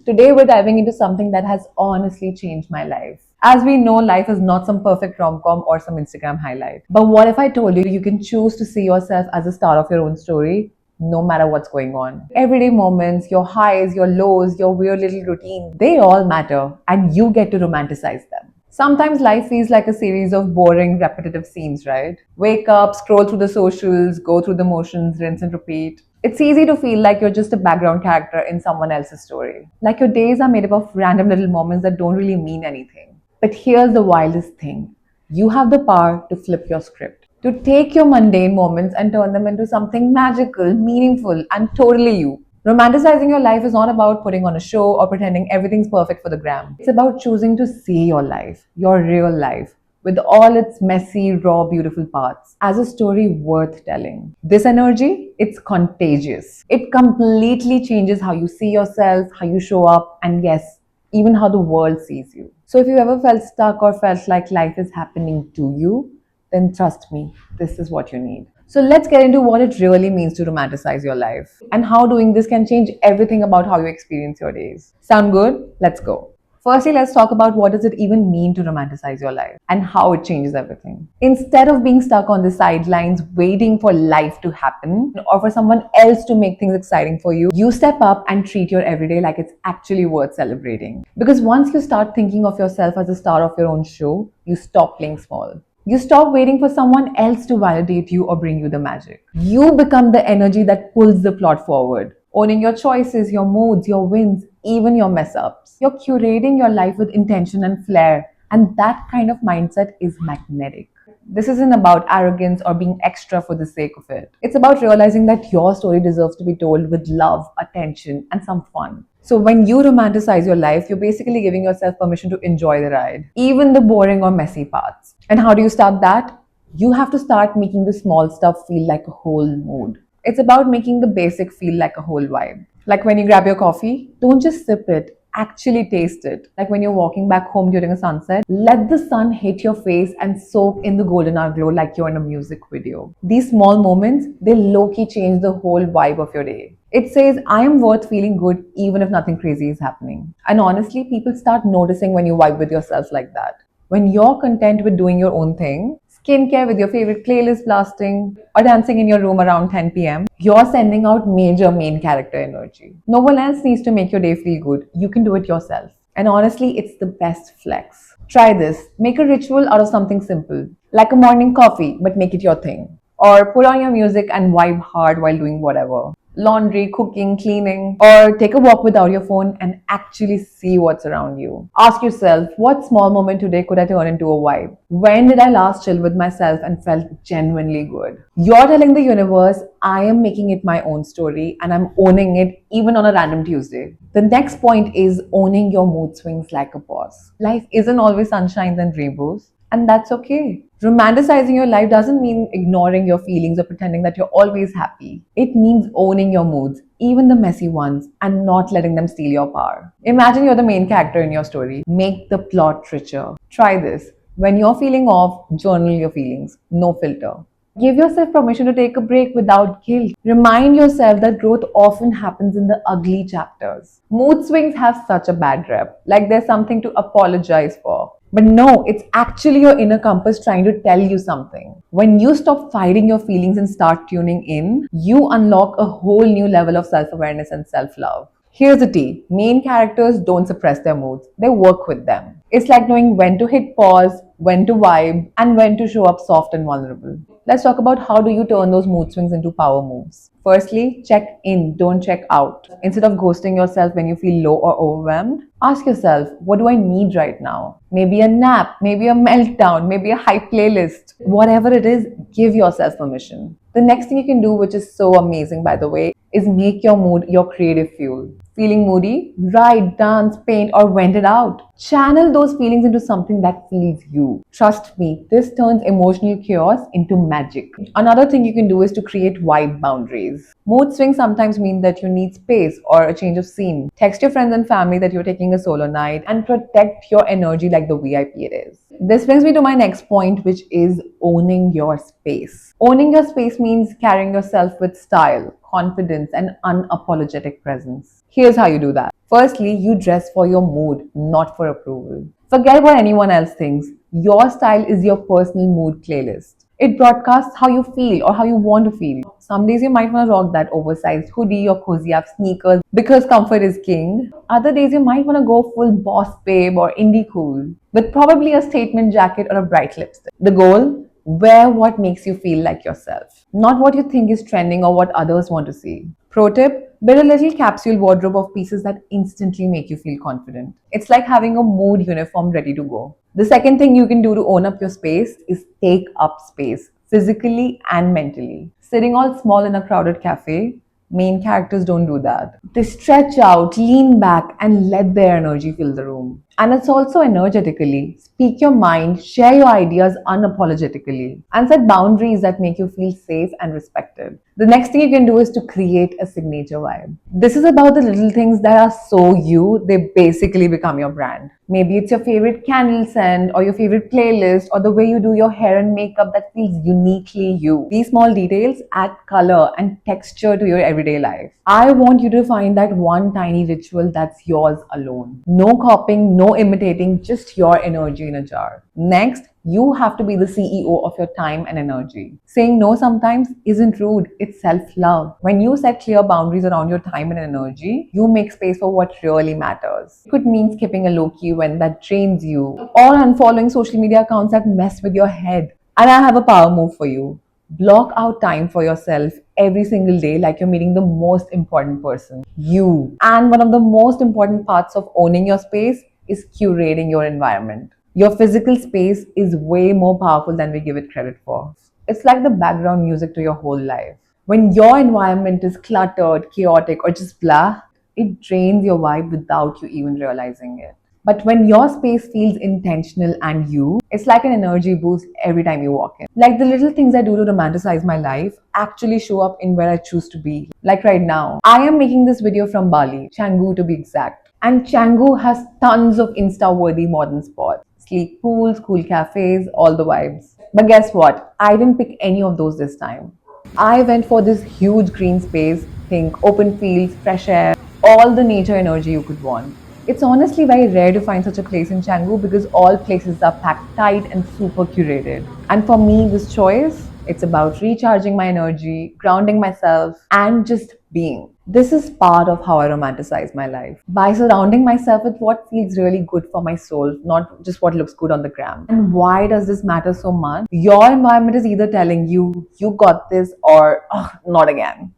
Today we're diving into something that has honestly changed my life. As we know, life is not some perfect rom-com or some Instagram highlight. But what if I told you can choose to see yourself as a star of your own story, no matter what's going on? Everyday moments, your highs, your lows, your weird little routine, they all matter and you get to romanticize them. Sometimes life feels like a series of boring, repetitive scenes, right? Wake up, scroll through the socials, go through the motions, rinse and repeat. It's easy to feel like you're just a background character in someone else's story. Like your days are made up of random little moments that don't really mean anything. But here's the wildest thing: you have the power to flip your script, to take your mundane moments and turn them into something magical, meaningful, and totally you. Romanticizing your life is not about putting on a show or pretending everything's perfect for the gram. It's about choosing to see your life, your real life, with all its messy, raw, beautiful parts, as a story worth telling. This energy, it's contagious. It completely changes how you see yourself, how you show up, and yes, even how the world sees you. So if you ever felt stuck or felt like life is happening to you, then trust me, this is what you need. So let's get into what it really means to romanticize your life and how doing this can change everything about how you experience your days. Sound good? Let's go. Firstly, let's talk about what does it even mean to romanticize your life and how it changes everything. Instead of being stuck on the sidelines waiting for life to happen or for someone else to make things exciting for you, you step up and treat your everyday like it's actually worth celebrating. Because once you start thinking of yourself as a star of your own show, you stop playing small. You stop waiting for someone else to validate you or bring you the magic. You become the energy that pulls the plot forward, owning your choices, your moods, your wins, even your mess ups. You're curating your life with intention and flair, and that kind of mindset is magnetic. This isn't about arrogance or being extra for the sake of it. It's about realizing that your story deserves to be told with love, attention, and some fun. So, when you romanticize your life, you're basically giving yourself permission to enjoy the ride, even the boring or messy parts. And how do you start that? You have to start making the small stuff feel like a whole mood. It's about making the basic feel like a whole vibe. Like when you grab your coffee, don't just sip it, actually taste it. Like when you're walking back home during a sunset, let the sun hit your face and soak in the golden hour glow like you're in a music video. These small moments, they low-key change the whole vibe of your day. It says, I am worth feeling good even if nothing crazy is happening. And honestly, people start noticing when you vibe with yourself like that. When you're content with doing your own thing, skincare with your favorite playlist blasting, or dancing in your room around 10 p.m., you're sending out major main character energy. No one else needs to make your day feel good. You can do it yourself. And honestly, it's the best flex. Try this. Make a ritual out of something simple, like a morning coffee, but make it your thing. Or put on your music and vibe hard while doing whatever: laundry, cooking, cleaning, or take a walk without your phone and actually see what's around you. Ask yourself, what small moment today could I turn into a vibe? When did I last chill with myself and felt genuinely good? You're telling the universe, I am making it my own story and I'm owning it even on a random Tuesday. The next point is owning your mood swings like a boss. Life isn't always sunshines and rainbows, and that's okay. Romanticizing your life doesn't mean ignoring your feelings or pretending that you're always happy. It means owning your moods, even the messy ones, and not letting them steal your power. Imagine you're the main character in your story. Make the plot richer. Try this. When you're feeling off, journal your feelings. No filter. Give yourself permission to take a break without guilt. Remind yourself that growth often happens in the ugly chapters. Mood swings have such a bad rep, like there's something to apologize for. But no, it's actually your inner compass trying to tell you something. When you stop fighting your feelings and start tuning in, you unlock a whole new level of self awareness and self love. Here's the tea: main characters don't suppress their moods, they work with them. It's like knowing when to hit pause, when to vibe, and when to show up soft and vulnerable. Let's talk about how do you turn those mood swings into power moves. Firstly, check in, don't check out. Instead of ghosting yourself when you feel low or overwhelmed, ask yourself, what do I need right now? Maybe a nap, maybe a meltdown, maybe a hype playlist. Whatever it is, give yourself permission. The next thing you can do, which is so amazing by the way, is make your mood your creative fuel. Feeling moody? Write, dance, paint, or vent it out. Channel those feelings into something that feels you. Trust me, this turns emotional chaos into magic. Another thing you can do is to create vibe boundaries. Mood swings sometimes mean that you need space or a change of scene. Text your friends and family that you're taking a solo night and protect your energy like the VIP it is. This brings me to my next point, which is owning your space. Owning your space means carrying yourself with style, confidence, and unapologetic presence. Here's how you do that. Firstly, you dress for your mood, not for approval. Forget what anyone else thinks. Your style is your personal mood playlist. It broadcasts how you feel or how you want to feel. Some days you might want to rock that oversized hoodie or cozy up sneakers because comfort is king. Other days you might want to go full boss babe or indie cool with probably a statement jacket or a bright lipstick. The goal? Wear what makes you feel like yourself, not what you think is trending or what others want to see. Pro tip, build a little capsule wardrobe of pieces that instantly make you feel confident. It's like having a mood uniform ready to go. The second thing you can do to own up your space is take up space, physically and mentally. Sitting all small in a crowded cafe, main characters don't do that. They stretch out, lean back, and let their energy fill the room. And it's also energetically. Speak your mind, share your ideas unapologetically, and set boundaries that make you feel safe and respected. The next thing you can do is to create a signature vibe. This is about the little things that are so you, they basically become your brand. Maybe it's your favorite candle scent or your favorite playlist or the way you do your hair and makeup that feels uniquely you. These small details add color and texture to your everyday life. I want you to find that one tiny ritual that's yours alone. No copying, no imitating, just your energy in a jar. Next, you have to be the CEO of your time and energy. Saying no sometimes isn't rude, it's self-love. When you set clear boundaries around your time and energy, you make space for what really matters. It could mean skipping a low-key when that drains you, or unfollowing social media accounts that mess with your head. And I have a power move for you. Block out time for yourself every single day like you're meeting the most important person, you. And one of the most important parts of owning your space is curating your environment. Your physical space is way more powerful than we give it credit for. It's like the background music to your whole life. When your environment is cluttered, chaotic, or just blah, it drains your vibe without you even realizing it. But when your space feels intentional and you, it's like an energy boost every time you walk in. Like the little things I do to romanticize my life actually show up in where I choose to be. Like right now, I am making this video from Bali, Canggu to be exact. And Canggu has tons of Insta-worthy modern spots. Sleek pools, cool cafes, all the vibes. But guess what? I didn't pick any of those this time. I went for this huge green space, think open fields, fresh air, all the nature energy you could want. It's honestly very rare to find such a place in Canggu because all places are packed tight and super curated. And for me, this choice, it's about recharging my energy, grounding myself, and just being. This is part of how I romanticize my life. By surrounding myself with what feels really good for my soul, not just what looks good on the gram. And why does this matter so much? Your environment is either telling you, you got this, or oh, not again.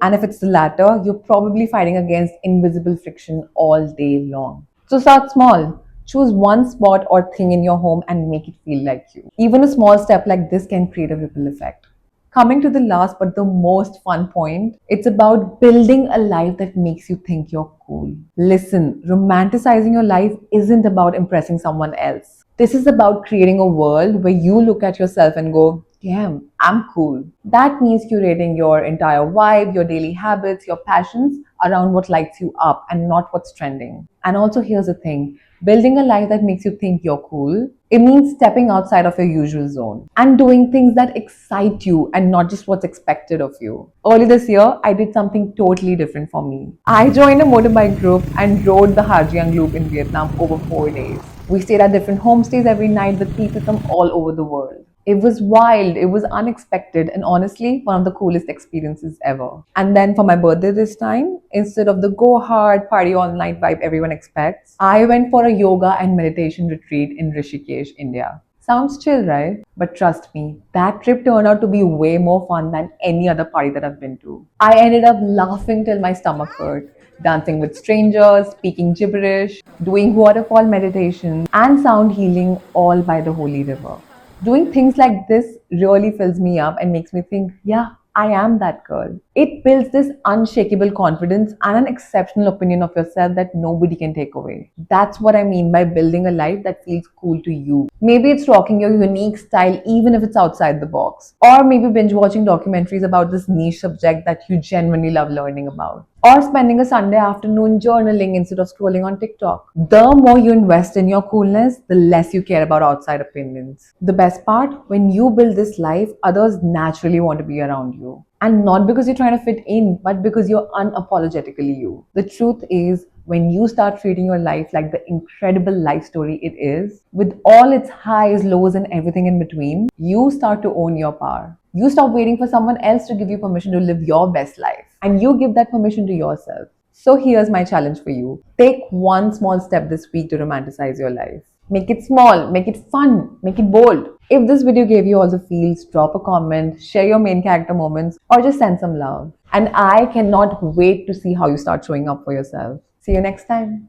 And if it's the latter, you're probably fighting against invisible friction all day long. So start small. Choose one spot or thing in your home and make it feel like you. Even a small step like this can create a ripple effect. Coming to the last but the most fun point, it's about building a life that makes you think you're cool. Listen, romanticizing your life isn't about impressing someone else. This is about creating a world where you look at yourself and go, damn, I'm cool. That means curating your entire vibe, your daily habits, your passions around what lights you up and not what's trending. And also, here's the thing, building a life that makes you think you're cool, it means stepping outside of your usual zone and doing things that excite you and not just what's expected of you. Early this year, I did something totally different for me. I joined a motorbike group and rode the Hajiang Loop in Vietnam over 4 days. We stayed at different homestays every night with people from all over the world. It was wild, it was unexpected, and honestly, one of the coolest experiences ever. And then for my birthday this time, instead of the go hard, party all night vibe everyone expects, I went for a yoga and meditation retreat in Rishikesh, India. Sounds chill, right? But trust me, that trip turned out to be way more fun than any other party that I've been to. I ended up laughing till my stomach hurt, dancing with strangers, speaking gibberish, doing waterfall meditation, and sound healing all by the holy river. Doing things like this really fills me up and makes me think, yeah, I am that girl. It builds this unshakable confidence and an exceptional opinion of yourself that nobody can take away. That's what I mean by building a life that feels cool to you. Maybe it's rocking your unique style even if it's outside the box. Or maybe binge watching documentaries about this niche subject that you genuinely love learning about. or spending a Sunday afternoon journaling instead of scrolling on TikTok. The more you invest in your coolness, the less you care about outside opinions. The best part, when you build this life, others naturally want to be around you. And not because you're trying to fit in, but because you're unapologetically you. The truth is, when you start treating your life like the incredible life story it is, with all its highs, lows, and everything in between, you start to own your power. You stop waiting for someone else to give you permission to live your best life, and you give that permission to yourself. So here's my challenge for you. Take one small step this week to romanticize your life. Make it small, make it fun, make it bold. If this video gave you all the feels, drop a comment, share your main character moments, or just send some love. And I cannot wait to see how you start showing up for yourself. See you next time.